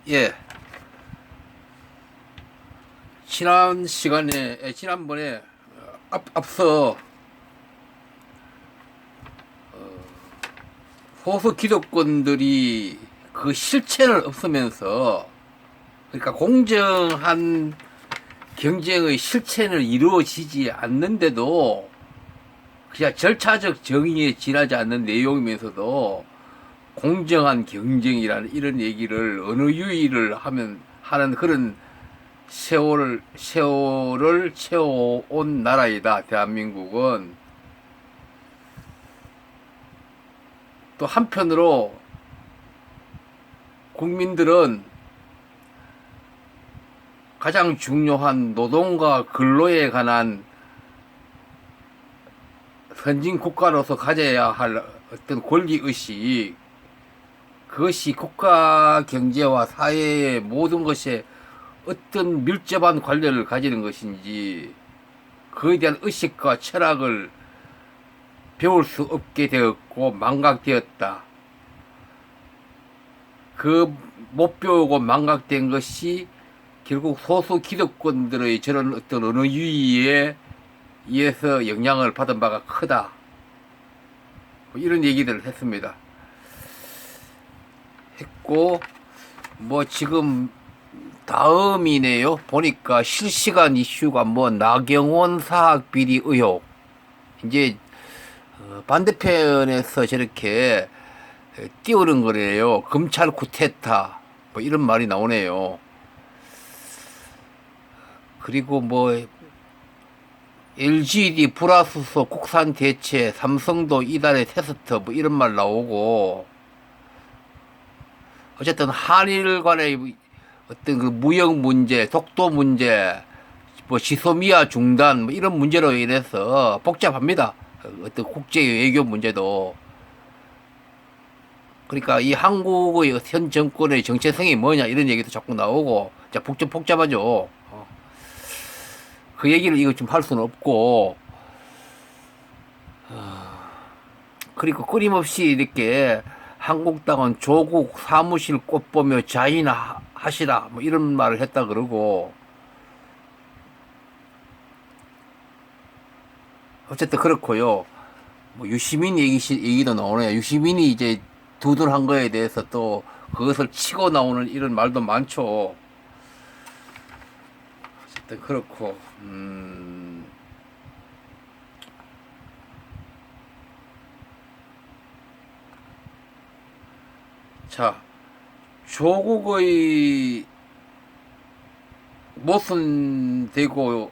예, 지난번에 앞서 소수 기득권들이 그 실체는 없으면서, 그러니까 공정한 경쟁의 실체는 이루어지지 않는데도 그냥 절차적 정의에 지나지 않는 내용이면서도 공정한 경쟁이라는 이런 얘기를 어느 유의를 하는 그런 세월을 채워온 나라이다, 대한민국은. 또 한편으로 국민들은 가장 중요한 노동과 근로에 관한 선진 국가로서 가져야 할 어떤 권리의식, 그것이 국가 경제와 사회의 모든 것에 어떤 밀접한 관련을 가지는 것인지, 그에 대한 의식과 철학을 배울 수 없게 되었고 망각되었다. 그 못 배우고 망각된 것이 결국 소수 기득권들의 저런 어떤 어느 유의에 의해서 영향을 받은 바가 크다. 이런 얘기들을 했습니다. 했고, 지금 다음이네요. 보니까 실시간 이슈가 나경원 사학 비리 의혹. 이제 반대편에서 저렇게 띄우는 거래요. 검찰 쿠데타 이런 말이 나오네요. 그리고 LGD 불화수소 국산 대체, 삼성도 이달에 테스트 이런 말 나오고, 어쨌든 한일 간의 어떤 그 무역 문제, 독도 문제, 지소미아 중단 이런 문제로 인해서 복잡합니다. 어떤 국제 외교 문제도. 그러니까 이 한국의 현 정권의 정체성이 뭐냐 이런 얘기도 자꾸 나오고, 자, 복잡하죠. 그 얘기를 이거 좀 할 수는 없고, 그리고 끊임없이 이렇게 한국당은 조국 사무실 꽃 보며 자인하시라 이런 말을 했다 그러고, 어쨌든 그렇고요. 유시민 얘기도 나오네요. 유시민이 이제 두둔한 거에 대해서 또 그것을 치고 나오는 이런 말도 많죠. 어쨌든 그렇고, 자, 조국의 모순되고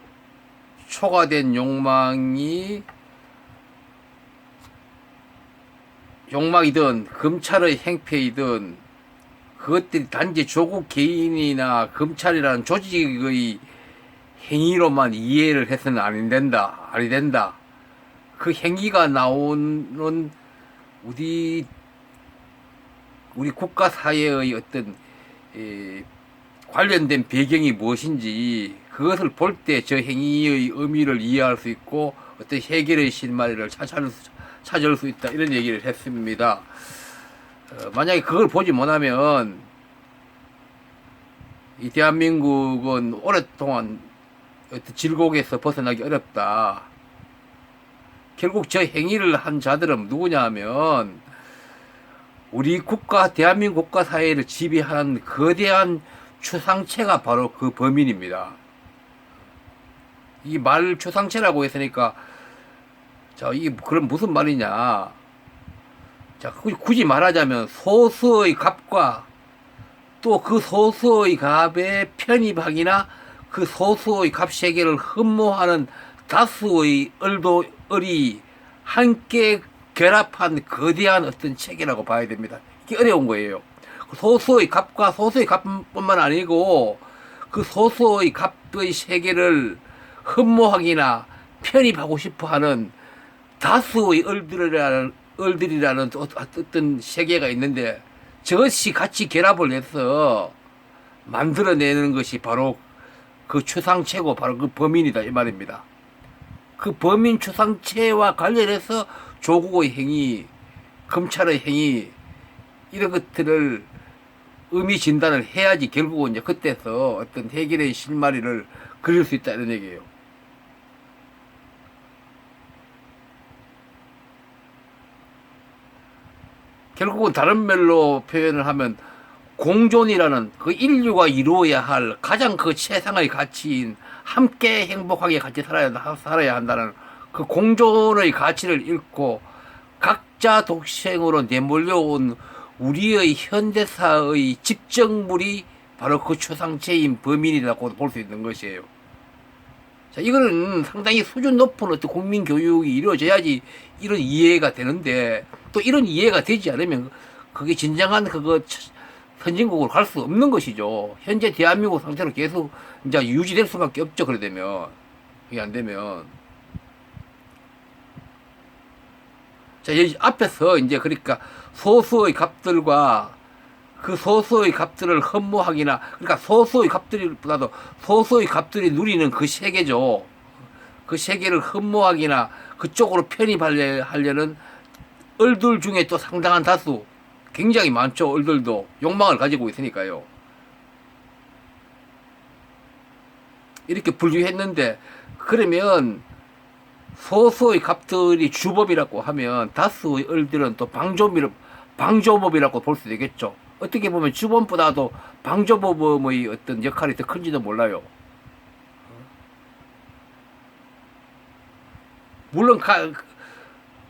초과된 욕망이든 검찰의 행패이든 그것들이 단지 조국 개인이나 검찰이라는 조직의 행위로만 이해를 해서는 아니 된다. 그 행위가 나오는 우리 국가 사회의 어떤 관련된 배경이 무엇인지 그것을 볼 때 저 행위의 의미를 이해할 수 있고 어떤 해결의 실마리를 찾을 수 있다 이런 얘기를 했습니다. 만약에 그걸 보지 못하면 이 대한민국은 오랫동안 어떤 질곡에서 벗어나기 어렵다. 결국 저 행위를 한 자들은 누구냐 하면 우리 대한민국 국가 사회를 지배하는 거대한 추상체가 바로 그 범인입니다. 이 말 추상체라고 했으니까, 자, 이게 그럼 무슨 말이냐. 자, 굳이 말하자면 소수의 갑과 또 그 소수의 갑의 편입학이나 그 소수의 갑 세계를 흠모하는 다수의 을이 함께 결합한 거대한 어떤 체계라고 봐야 됩니다. 이게 어려운 거예요. 소수의 갑과 소수의 갑뿐만 아니고 그 소수의 갑의 세계를 흠모하기나 편입하고 싶어하는 다수의 을들이라는 어떤 세계가 있는데, 저것이 같이 결합을 해서 만들어내는 것이 바로 그 추상체고 바로 그 범인이다 이 말입니다. 그 범인 추상체와 관련해서 조국의 행위, 검찰의 행위 이런 것들을 의미 진단을 해야지 결국은 이제 그때서 어떤 해결의 실마리를 그릴 수 있다 이런 얘기예요. 결국은 다른 말로 표현을 하면 공존이라는 그 인류가 이루어야 할 가장 그 최상의 가치인 함께 행복하게 같이 살아야 한다는 그 공존의 가치를 잃고 각자 독생으로 내몰려온 우리의 현대사의 집정물이 바로 그 초상체인 범인이라고 볼 수 있는 것이에요. 자, 이거는 상당히 수준 높은 어떤 국민 교육이 이루어져야지 이런 이해가 되는데, 또 이런 이해가 되지 않으면 그게 진정한 그거 선진국으로 갈 수 없는 것이죠. 현재 대한민국 상태로 계속 이제 유지될 수밖에 없죠. 그래 되면. 이게 안 되면. 자, 여기 앞에서 이제 그러니까 소수의 갑들과 그 소수의 갑들을 흠모하기나, 그러니까 소수의 갑들보다도 소수의 갑들이 누리는 그 세계죠. 그 세계를 흠모하기나 그쪽으로 편입하려는 얼들 중에 또 상당한 다수, 굉장히 많죠. 얼들도 욕망을 가지고 있으니까요. 이렇게 분류했는데, 그러면 소수의 갑들이 주범이라고 하면 다수의 얼들은 또 방조범이라고 볼 수 되겠죠. 어떻게 보면 주범보다도 방조범의 어떤 역할이 더 큰지도 몰라요.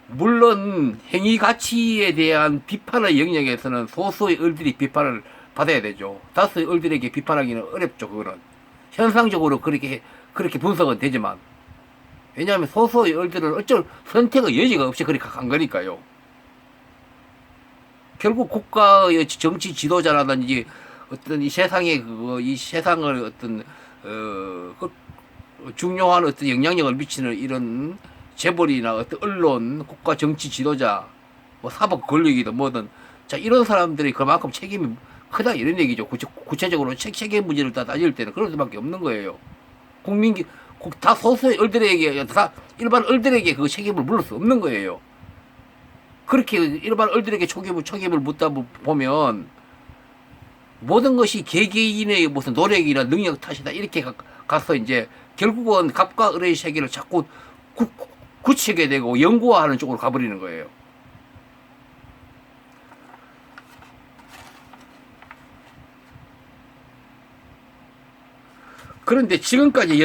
물론 행위 가치에 대한 비판의 영역에서는 소수의 얼들이 비판을 받아야 되죠. 다수의 얼들에게 비판하기는 어렵죠. 그거는 현상적으로 그렇게 분석은 되지만, 왜냐하면 소수의 얼들은 어쩔 선택의 여지가 없이 그렇게 간 거니까요. 결국 국가의 정치 지도자라든지 어떤 이 세상의 이 세상을 어떤 중요한 어떤 영향력을 미치는 이런 재벌이나 어떤 언론, 국가 정치 지도자, 뭐 사법 권력이든 뭐든, 자, 이런 사람들이 그만큼 책임이 크다 이런 얘기죠. 구체적으로 책임 문제를 다 따질 때는 그럴 수밖에 없는 거예요. 다 소수의 얼들에게, 다 일반 얼들에게 그 책임을 물을 수 없는 거예요. 그렇게 일반 얼들에게 책임을 묻다 보면 모든 것이 개개인의 무슨 노력이나 능력 탓이다 이렇게 가서 이제 결국은 갑과 을의 세계를 자꾸 굳히게 되고 연구화하는 쪽으로 가버리는 거예요. 그런데 지금까지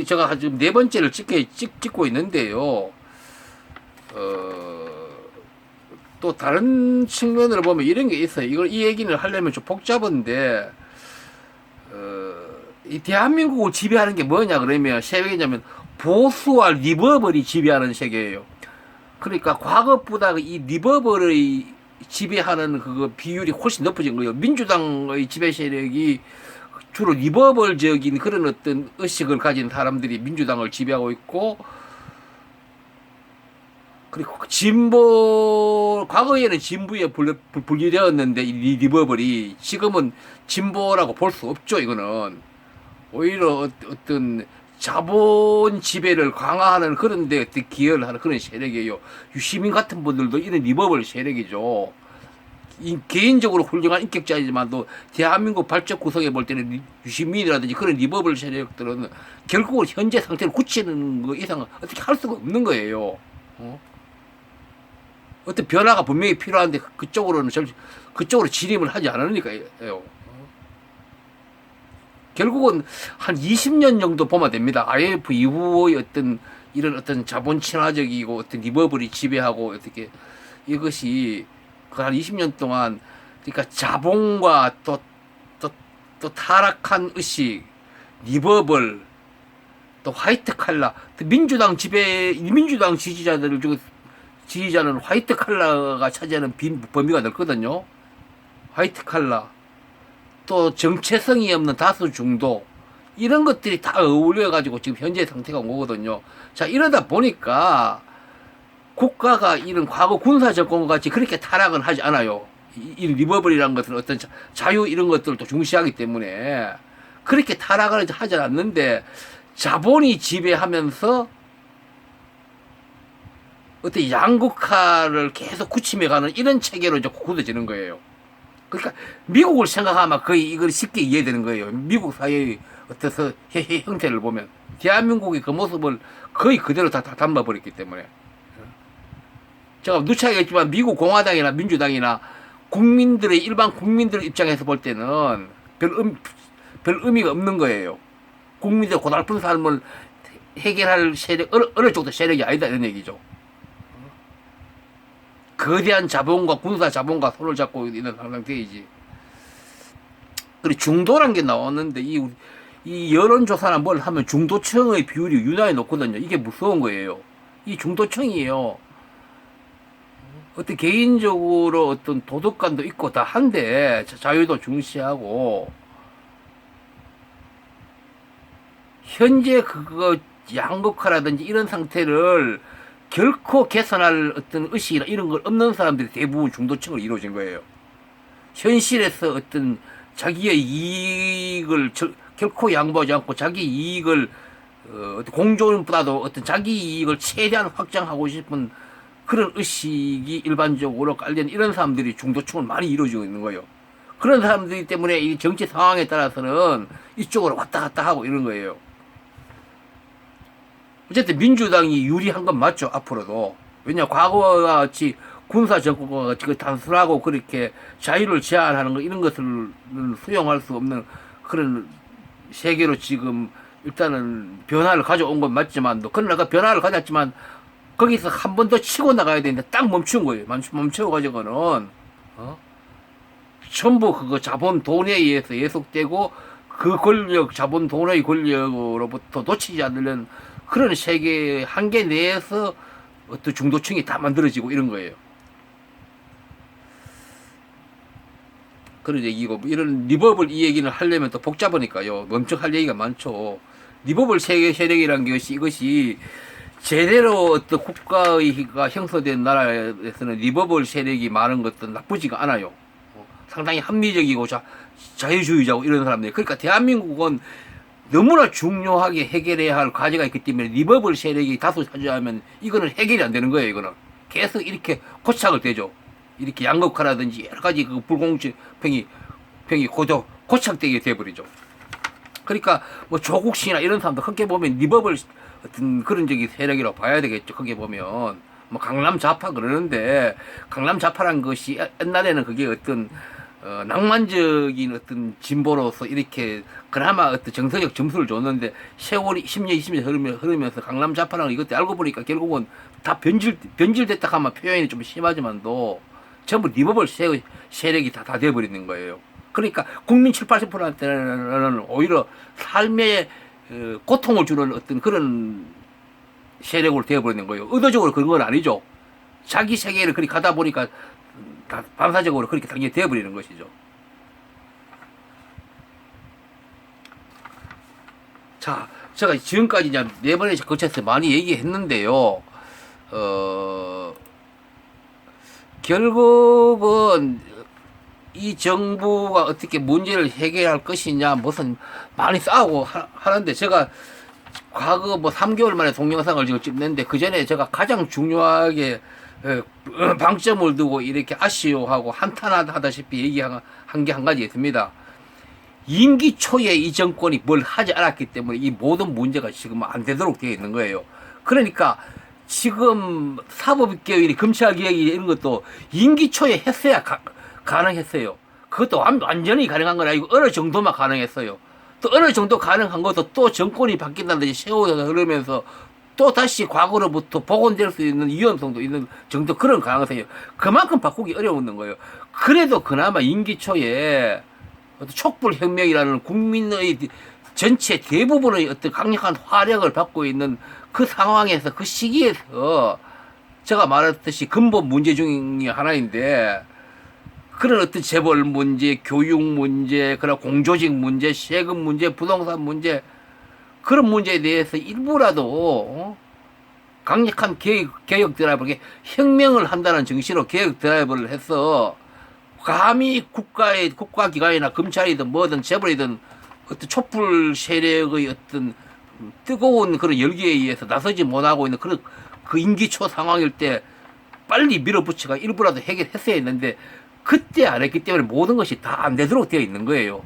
제가 지금 네 번째를 찍고 있는데요. 또 다른 측면으로 보면 이런 게 있어요. 이 얘기를 하려면 좀 복잡한데, 이 대한민국을 지배하는 게 뭐냐 그러면 세계냐면 보수와 리버벌이 지배하는 세계예요. 그러니까 과거보다 이 리버벌의 지배하는 그 비율이 훨씬 높아진 거예요. 민주당의 지배 세력이 주로 리버벌적인 그런 어떤 의식을 가진 사람들이 민주당을 지배하고 있고, 그리고 과거에는 진보에 분류되었는데 이 리버벌이 지금은 진보라고 볼 수 없죠. 이거는 오히려 어떤 자본 지배를 강화하는 그런 데 기여를 하는 그런 세력이에요. 유시민 같은 분들도 이런 리버벌 세력이죠. 개인적으로 훌륭한 인격자이지만도 대한민국 발전 구성에 볼 때는 유시민이라든지 그런 리버벌 세력들은 결국은 현재 상태를 굳히는 거 이상 어떻게 할 수가 없는 거예요. 어떤 변화가 분명히 필요한데 그쪽으로 진입을 하지 않으니까요. 결국은 한 20년 정도 보면 됩니다. IMF 이후의 이런 어떤 자본 친화적이고 어떤 리버블이 지배하고 어떻게 이것이 그 한 20년 동안, 그러니까 자본과 또 타락한 의식, 리버블, 또 화이트 칼라, 민주당 지지자는 화이트 칼라가 차지하는 범위가 넓거든요. 화이트 칼라, 또 정체성이 없는 다수 중도, 이런 것들이 다 어울려가지고 지금 현재 상태가 온 거거든요. 자, 이러다 보니까 국가가 이런 과거 군사 정권과 같이 그렇게 타락은 하지 않아요. 이 리버블이라는 것은 어떤 자유 이런 것들을 또 중시하기 때문에 그렇게 타락을 하지 않는데, 자본이 지배하면서 어떤 양극화를 계속 굳히며 가는 이런 체계로 이제 굳어지는 거예요. 그러니까 미국을 생각하면 거의 이걸 쉽게 이해되는 거예요. 미국 사회의 어떤 형태를 보면 대한민국의 그 모습을 거의 그대로 다 담아버렸기 때문에 제가 누차 얘기했지만 미국 공화당이나 민주당이나 국민들의 일반 국민들의 입장에서 볼 때는 별 의미가 없는 거예요. 국민들의 고달픈 삶을 해결할 세력 어느 쪽도 세력이 아니다 이런 얘기죠. 거대한 자본과 군사 자본과 손을 잡고 있는 상태이지. 그리고 중도란 게 나왔는데 이 여론조사나 뭘 하면 중도층의 비율이 유난히 높거든요. 이게 무서운 거예요. 이 중도층이에요. 어떤 개인적으로 어떤 도덕관도 있고 다 한데 자유도 중시하고 현재 그거 양극화라든지 이런 상태를 결코 개선할 어떤 의식이나 이런 걸 없는 사람들이 대부분 중도층으로 이루어진 거예요. 현실에서 어떤 자기의 이익을 결코 양보하지 않고 자기 이익을 공존보다도 어떤 자기 이익을 최대한 확장하고 싶은 그런 의식이 일반적으로 깔린 이런 사람들이 중도층을 많이 이루어지고 있는 거예요. 그런 사람들이 때문에 이 정치 상황에 따라서는 이쪽으로 왔다 갔다 하고 이런 거예요. 어쨌든 민주당이 유리한 건 맞죠, 앞으로도. 왜냐, 과거와 같이 군사 정권과 같이 단순하고 그렇게 자유를 제한하는 거, 이런 것을 수용할 수 없는 그런 세계로 지금 일단은 변화를 가져온 건 맞지만, 그러나 그 변화를 가졌지만, 거기서 한 번 더 치고 나가야 되는데 딱 멈춘 거예요. 멈춰가지고는, 전부 그거 자본 돈에 의해서 예속되고, 그 권력, 자본 돈의 권력으로부터 놓치지 않으려는 그런 세계 한계 내에서 어떤 중도층이 다 만들어지고 이런 거예요. 그런 얘기고, 이런 리버블 이 얘기를 하려면 또 복잡하니까요. 엄청 할 얘기가 많죠. 리버블 세계 세력이란 것이 이것이 제대로 어떤 국가가 형성된 나라에서는 리버블 세력이 많은 것도 나쁘지가 않아요. 상당히 합리적이고 자유주의자고 이런 사람들. 그러니까 대한민국은 너무나 중요하게 해결해야 할 과제가 있기 때문에 리버블 세력이 다수 차지하면 이거는 해결이 안 되는 거예요. 이거는 계속 이렇게 고착을 되죠. 이렇게 양극화라든지 여러 가지 그 불공평이 고착되게 돼버리죠. 그러니까 뭐 조국시나 이런 사람들 크게 보면 리버블 어떤 그런 적이 세력이라고 봐야 되겠죠. 크게 보면 뭐 강남 좌파 그러는데 강남 좌파란 것이 옛날에는 그게 어떤 낭만적인 어떤 진보로서 이렇게 그나마 어떤 정서적 점수를 줬는데 세월이 10년, 20년 흐르면서 강남 좌파라는 이것도 알고 보니까 결국은 다 변질됐다 하면 표현이 좀 심하지만도 전부 리버블 세력이 다 돼버리는 거예요. 그러니까 국민 7, 80%한테는 오히려 삶에 고통을 주는 어떤 그런 세력으로 되어버리는 거예요. 의도적으로 그런 건 아니죠. 자기 세계를 그렇게 가다 보니까 다 반사적으로 그렇게 당연히 되어버리는 것이죠. 자, 제가 지금까지 이제 4번에 거쳐서 많이 얘기했는데요. 결국은 이 정부가 어떻게 문제를 해결할 것이냐, 무슨 많이 싸우고 하는데 제가 과거 뭐 3개월 만에 동영상을 지금 찍는데 그 전에 제가 가장 중요하게 방점을 두고 이렇게 아쉬워하고 한탄하다시피 얘기한 게 한 가지 있습니다. 임기 초에 이 정권이 뭘 하지 않았기 때문에 이 모든 문제가 지금 안 되도록 되어 있는 거예요. 그러니까 지금 사법개혁이니 검찰개혁이 이런 것도 임기 초에 했어야 가능했어요. 그것도 완전히 가능한 건 아니고 어느 정도만 가능했어요. 또 어느 정도 가능한 것도 또 정권이 바뀐다든지 세월이 흐르면서 또 다시 과거로부터 복원될 수 있는 위험성도 있는 정도 그런 가능성이에요. 그만큼 바꾸기 어려운 거예요. 그래도 그나마 임기 초에 촛불혁명이라는 국민의 전체 대부분의 어떤 강력한 화력을 받고 있는 그 상황에서 그 시기에서 제가 말했듯이 근본 문제 중에 하나인데 그런 어떤 재벌 문제, 교육 문제, 그런 공조직 문제, 세금 문제, 부동산 문제 그런 문제에 대해서 일부라도 강력한 개혁 드라이브를 혁명을 한다는 정신으로 개혁 드라이브를 해서 감히 국가기관이나 검찰이든 뭐든 재벌이든 어떤 촛불 세력의 어떤 뜨거운 그런 열기에 의해서 나서지 못하고 있는 그 임기 초 상황일 때 빨리 밀어붙여가 일부라도 해결했어야 했는데 그때 안 했기 때문에 모든 것이 다 안 되도록 되어 있는 거예요.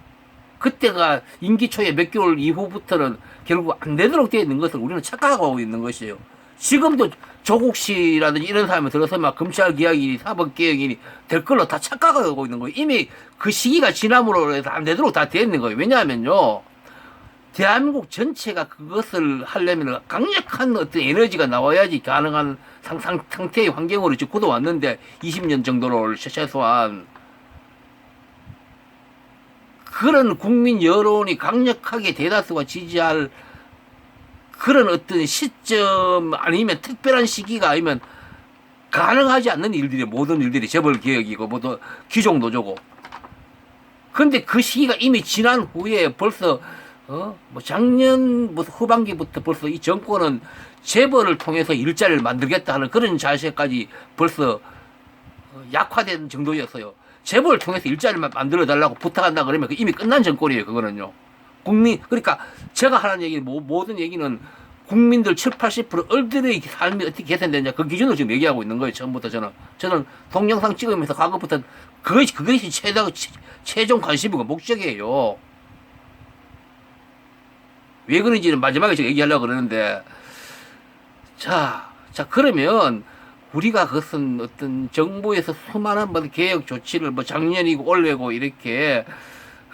그때가 임기 초에 몇 개월 이후부터는 결국 안 되도록 되어 있는 것을 우리는 착각하고 있는 것이에요. 지금도 조국 씨라든지 이런 사람이 들어서 막 검찰 개혁이니 사법 개혁이니 될 걸로 다 착각하고 있는 거예요. 이미 그 시기가 지남으로 해서 안 되도록 다 되어 있는 거예요. 왜냐하면요, 대한민국 전체가 그것을 하려면 강력한 어떤 에너지가 나와야지 가능한 상태의 환경으로 지금 굳어왔는데 20년 정도를 최소한 그런 국민 여론이 강력하게 대다수가 지지할 그런 어떤 시점 아니면 특별한 시기가 아니면 가능하지 않는 일들이 모든 일들이 재벌 개혁이고 모두 귀족 노조고. 근데 그 시기가 이미 지난 후에 벌써 뭐 작년 후반기부터 벌써 이 정권은 재벌을 통해서 일자리를 만들겠다 하는 그런 자세까지 벌써 약화된 정도였어요. 재벌을 통해서 일자리를 만들어 달라고 부탁한다 그러면 그 이미 끝난 정권이에요. 그거는요. 그러니까 제가 하는 얘기, 모든 얘기는 국민들 7, 80% 얼들의 삶이 어떻게 개선되냐 그 기준으로 지금 얘기하고 있는 거예요. 처음부터 저는 동영상 찍으면서 과거부터 그것이 최종 관심이고 목적이에요. 왜 그런지는 마지막에 제가 얘기하려고 그러는데, 자, 그러면 우리가 그것은 어떤 정부에서 수많은 뭐 개혁 조치를 뭐 작년이고 올해고 이렇게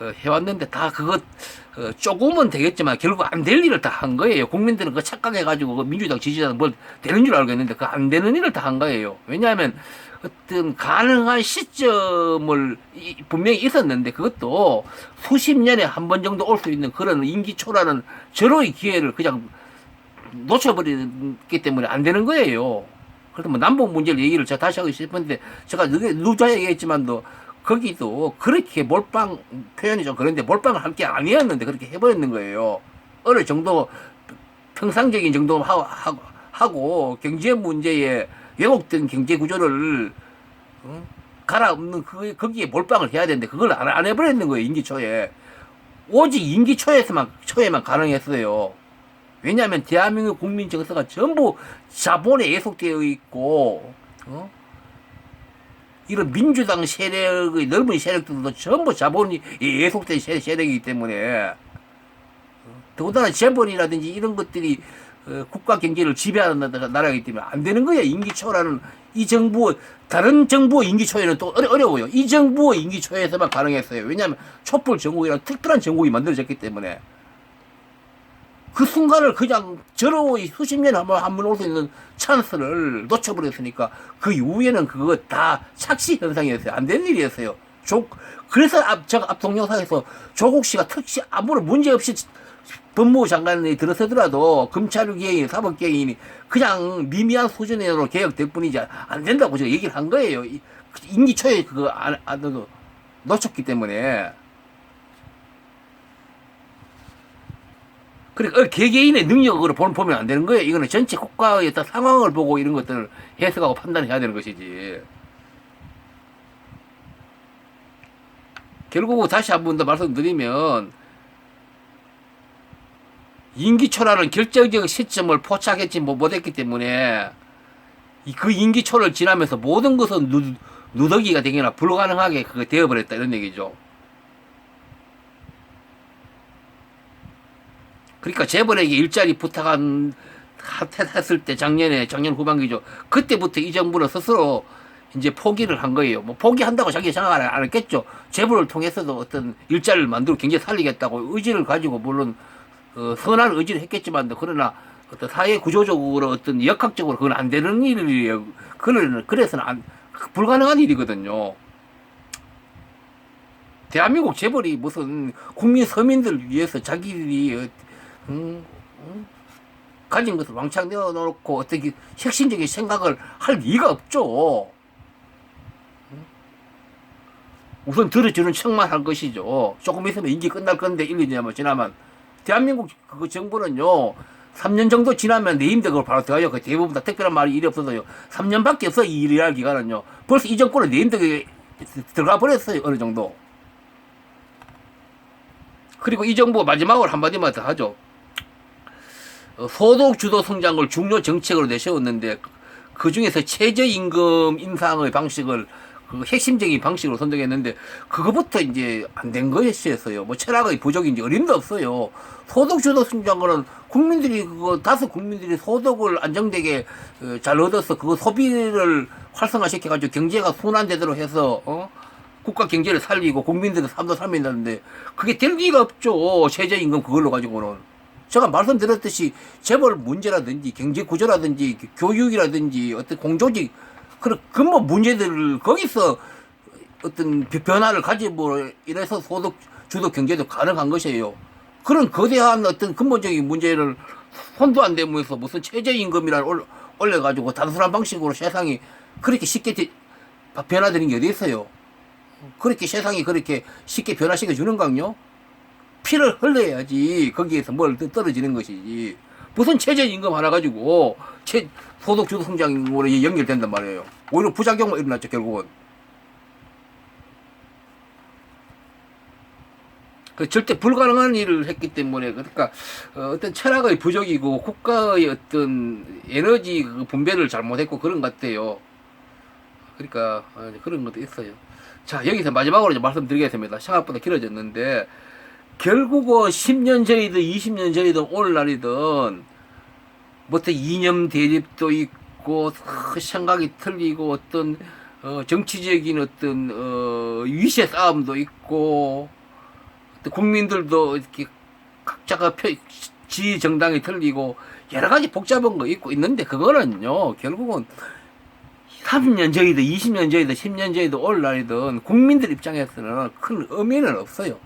해왔는데 다 그것 조금은 되겠지만 결국 안 될 일을 다 한 거예요. 국민들은 그 착각해가지고 그 민주당 지지자는 뭘 되는 줄 알겠는데 그 안 되는 일을 다 한 거예요. 왜냐하면 어떤 가능한 시점을 분명히 있었는데 그것도 수십 년에 한 번 정도 올 수 있는 그런 임기초라는 절호의 기회를 그냥 놓쳐버리기 때문에 안 되는 거예요. 그래서 뭐 남북 문제를 얘기를 제가 다시 하고 싶은데 제가 누자 얘기했지만도 거기도 그렇게 몰빵 표현이 좀 그런데 몰빵을 할 게 아니었는데 그렇게 해버렸는 거예요. 어느 정도 평상적인 정도 하고 경제 문제에 왜곡된 경제 구조를 갈아엎는 거기에 몰빵을 해야 되는데 그걸 안 해버렸는 거예요. 임기 초에 오직 임기 초에만 가능했어요. 왜냐하면 대한민국 국민 정서가 전부 자본에 예속되어 있고 이런 민주당 세력의 넓은 세력들도 전부 자본이 예속된 세력이기 때문에 더군다나 재벌이라든지 이런 것들이 국가 경제를 지배하는 나라이기 때문에 안 되는 거예요. 임기초라는 이 정부, 다른 정부의 임기초에는 또 어려워요. 이 정부의 임기초에서만 가능했어요. 왜냐하면 촛불 정국이라는 특별한 정국이 만들어졌기 때문에 그 순간을 그냥 저러이 수십 년에 한 번 올 수 있는 찬스를 놓쳐버렸으니까 그 이후에는 그거 다 착시 현상이었어요. 안 된 일이었어요. 그래서 제가 앞 동영상에서 조국 씨가 특히 아무런 문제 없이 법무부 장관이 들어서더라도 검찰 개혁이니 사법 개혁이니 그냥 미미한 수준으로 개혁될 뿐이지 안 된다고 제가 얘기를 한 거예요. 임기 초에 그거 안 놓쳤기 때문에. 그러니까 개개인의 능력으로 보면 안 되는 거예요. 이거는 전체 국가의 어떤 상황을 보고 이런 것들을 해석하고 판단해야 되는 것이지. 결국 다시 한 번 더 말씀드리면 임기초라는 결정적 시점을 포착했지 못했기 때문에 그 임기초를 지나면서 모든 것은 누더기가 되거나 불가능하게 그거 되어버렸다 이런 얘기죠. 그러니까 재벌에게 일자리 부탁했을 때 작년 후반기죠. 그때부터 이 정부는 스스로 이제 포기를 한 거예요. 뭐 포기한다고 자기가 생각 안 했겠죠. 재벌을 통해서도 어떤 일자리를 만들고 경제 살리겠다고 의지를 가지고 물론 선한 의지를 했겠지만 그러나 어떤 사회 구조적으로 어떤 역학적으로 그건 안 되는 일이에요. 그래서는 불가능한 일이거든요. 대한민국 재벌이 무슨 국민 서민들 위해서 자기들이 가진 것을 왕창 내어놓고 어떻게 혁신적인 생각을 할 리가 없죠. 우선 들어주는 척만 할 것이죠. 조금 있으면 임기 끝날 건데 1, 2년 지나면 대한민국 그 정부는요 3년 정도 지나면 내 임대 그걸 바로 들어가요. 그 대부분 다 특별한 말이 일이 없어서요 3년밖에 없어 이 일을 할 기간은요. 벌써 이 정권은 내 임대에 들어가 버렸어요. 어느 정도. 그리고 이 정부가 마지막으로 한마디만 더 하죠. 소득 주도 성장을 중요 정책으로 내세웠는데 그 중에서 최저임금 인상의 방식을 그 핵심적인 방식으로 선정했는데 그거부터 이제 안 된 것이었어요. 뭐 철학의 부족인지 어림도 없어요. 소득 주도 성장은 국민들이 그거 다수 국민들이 소득을 안정되게 잘 얻어서 그거 소비를 활성화시켜 가지고 경제가 순환되도록 해서 국가 경제를 살리고 국민들의 삶도 살린다는데 그게 될 리가 없죠. 최저임금 그걸로 가지고는. 제가 말씀드렸듯이 재벌 문제라든지 경제 구조라든지 교육이라든지 어떤 공조직 그런 근본 문제들을 거기서 어떤 변화를 가지고 이래서 소득 주도 경제도 가능한 것이에요. 그런 거대한 어떤 근본적인 문제를 손도 안 대면서 무슨 최저임금이라는 올려가지고 단순한 방식으로 세상이 그렇게 쉽게 변화되는 게 어디 있어요? 그렇게 세상이 그렇게 쉽게 변화시켜 주는 거요? 피를 흘려야지 거기에서 뭘 떨어지는 것이지. 무슨 최저임금 하나 가지고 소득 주도 성장으로 연결된단 말이에요. 오히려 부작용만 일어났죠 결국은. 그 절대 불가능한 일을 했기 때문에 그러니까 어떤 철학의 부족이고 국가의 어떤 에너지 분배를 잘못했고 그런 것 같아요. 그러니까 그런 것도 있어요. 자 여기서 마지막으로 이제 말씀드리겠습니다. 생각보다 길어졌는데 결국은 10년 전이든 20년 전이든 오늘날이든 뭐 어떤 이념 대립도 있고 생각이 틀리고 어떤 정치적인 어떤 위세 싸움도 있고 국민들도 이렇게 각자가 지 정당이 틀리고 여러 가지 복잡한 거 있고 있는데 그거는요 결국은 30년 전이든 20년 전이든 10년 전이든 오늘날이든 국민들 입장에서는 큰 의미는 없어요.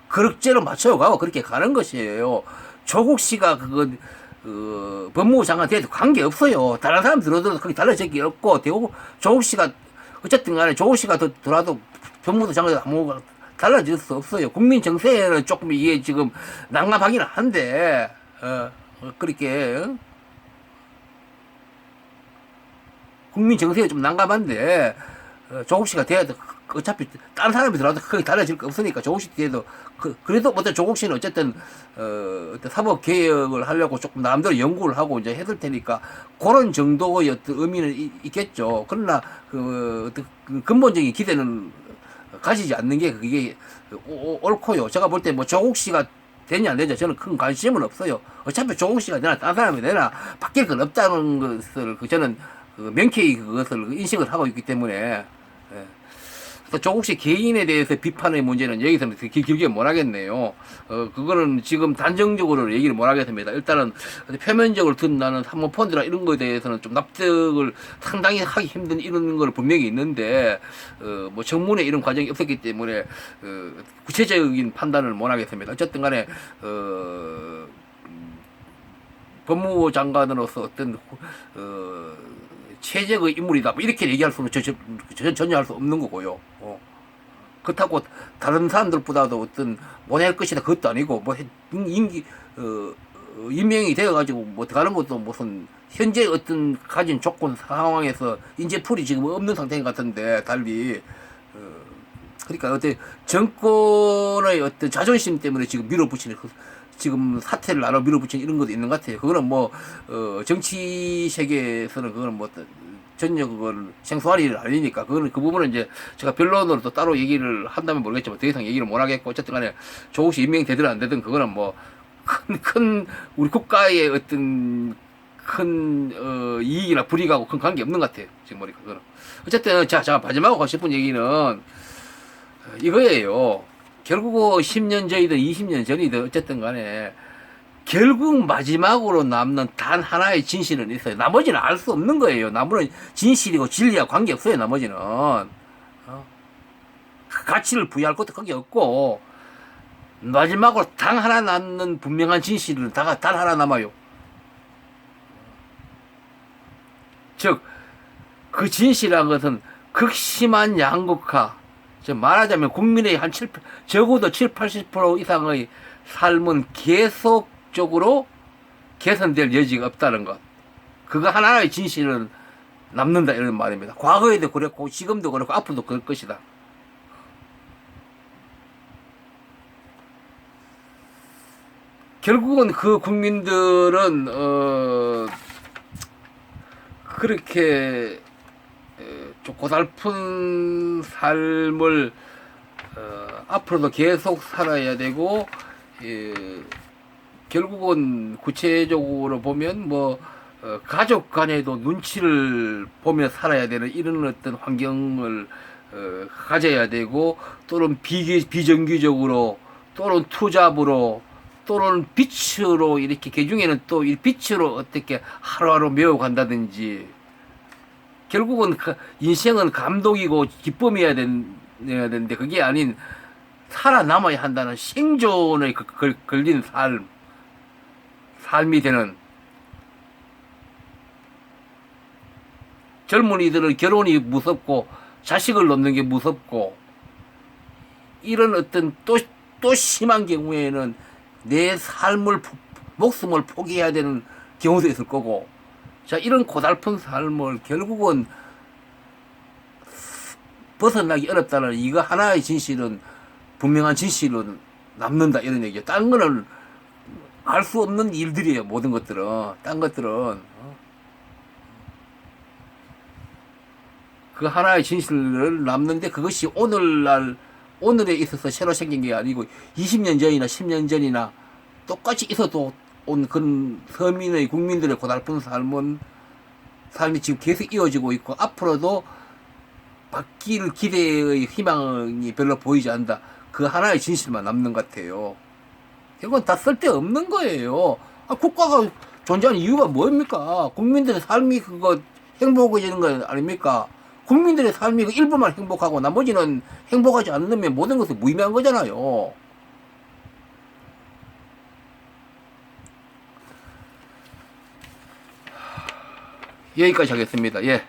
그럭저럭 맞춰가고 그렇게 가는 것이에요. 조국 씨가 법무부 장관 돼도 관계없어요. 다른 사람 들어도 그렇게 달라질 게 없고, 조국 씨가, 어쨌든 간에 조국 씨가 들어도 법무부 장관 아무 달라질 수 없어요. 국민 정세는 조금 이게 지금 난감하기는 한데, 그렇게, 국민 정세가 좀 난감한데, 조국 씨가 돼도 어차피 다른 사람이 들어와도 크게 달라질 거 없으니까 조국 씨 돼도 그래도 어떤 조국 씨는 어쨌든 어떤 사법 개혁을 하려고 조금 나름대로 연구를 하고 이제 했을 테니까 그런 정도의 어떤 의미는 있겠죠. 그러나 그 근본적인 기대는 가지지 않는 게 그게 옳고요. 제가 볼 때 뭐 조국 씨가 되냐 안 되냐 저는 큰 관심은 없어요. 어차피 조국 씨가 되나 다른 사람이 되나 바뀔 건 없다는 것을 저는 명쾌히 그것을 인식을 하고 있기 때문에 조국 씨 개인에 대해서 비판의 문제는 여기서는 길게 못 하겠네요. 그거는 지금 단정적으로 얘기를 못 하겠습니다. 일단은 표면적으로 든다는 사모펀드나 이런 거에 대해서는 좀 납득을 상당히 하기 힘든 이런 걸 분명히 있는데, 뭐 정문에 이런 과정이 없었기 때문에, 구체적인 판단을 못 하겠습니다. 어쨌든 간에, 법무부 장관으로서 어떤, 최적의 인물이다. 뭐 이렇게 얘기할 수는 전혀 할 수 없는 거고요. 그렇다고 다른 사람들보다도 어떤 못할 것이다. 그것도 아니고 뭐 임명이 되어가지고 뭐 다른 것도 무슨 현재 어떤 가진 조건 상황에서 인재풀이 지금 없는 상태인 것 같은데 달리 그러니까 어떤 정권의 어떤 자존심 때문에 지금 밀어붙이는 지금 사태를 나눠 밀어붙이는 이런 것도 있는 것 같아요. 그거는 뭐 정치 세계에서는 그거는 뭐 전혀 그걸 생소한 일은 아니니까 그거는 그 부분은 이제 제가 변론으로 또 따로 얘기를 한다면 모르겠지만 더 이상 얘기를 못 하겠고 어쨌든 간에 조금씩 임명이 되든 안 되든 그거는 뭐 큰 우리 국가의 어떤 큰 이익이나 불이익하고 큰 관계 없는 것 같아요. 지금 보니까 그거는 어쨌든 제가 마지막으로 하고 싶은 얘기는 이거예요. 결국 10년 전이든 20년 전이든 어쨌든 간에 결국 마지막으로 남는 단 하나의 진실은 있어요. 나머지는 알 수 없는 거예요. 나머지는 진실이고 진리와 관계없어요. 나머지는 가치를 부여할 것도 거기 없고 마지막으로 단 하나 남는 분명한 진실은 단 하나 남아요. 즉 그 진실이라는 것은 극심한 양극화, 말하자면 국민의 한 적어도 7, 80% 이상의 삶은 계속적으로 개선될 여지가 없다는 것. 그거 하나의 진실은 남는다 이런 말입니다. 과거에도 그랬고 지금도 그렇고 앞으로도 그럴 것이다. 결국은 그 국민들은 그렇게 좀 고달픈 삶을 앞으로도 계속 살아야 되고, 결국은 구체적으로 보면 뭐 가족 간에도 눈치를 보며 살아야 되는 이런 어떤 환경을 가져야 되고, 또는 비정규적으로, 또는 투잡으로, 또는 빛으로, 이렇게 개중에는 또 이 빛으로 어떻게 하루하루 메워간다든지, 결국은 인생은 감동이고 기쁨이어야 되는데, 그게 아닌 살아남아야 한다는 생존에 걸린 삶이 되는, 젊은이들은 결혼이 무섭고 자식을 놓는 게 무섭고, 이런 어떤 또 심한 경우에는 내 목숨을 포기해야 되는 경우도 있을 거고, 자, 이런 고달픈 삶을 결국은 벗어나기 어렵다는 이거 하나의 진실은, 분명한 진실은 남는다, 이런 얘기예요. 다른 거는 알 수 없는 일들이에요. 모든 것들은. 딴 것들은 그 하나의 진실을 남는데, 그것이 오늘에 있어서 새로 생긴 게 아니고 20년 전이나 10년 전이나 똑같이 있어도 온 그런 서민의 국민들의 고달픈 삶이 지금 계속 이어지고 있고, 앞으로도 바뀔 기대의 희망이 별로 보이지 않는다. 그 하나의 진실만 남는 것 같아요. 이건 다 쓸데없는 거예요. 국가가 존재하는 이유가 뭡니까? 국민들의 삶이 그거 행복해지는 거 아닙니까? 국민들의 삶이 그 일부만 행복하고 나머지는 행복하지 않으면 모든 것이 무의미한 거잖아요. 여기까지 하겠습니다. 예.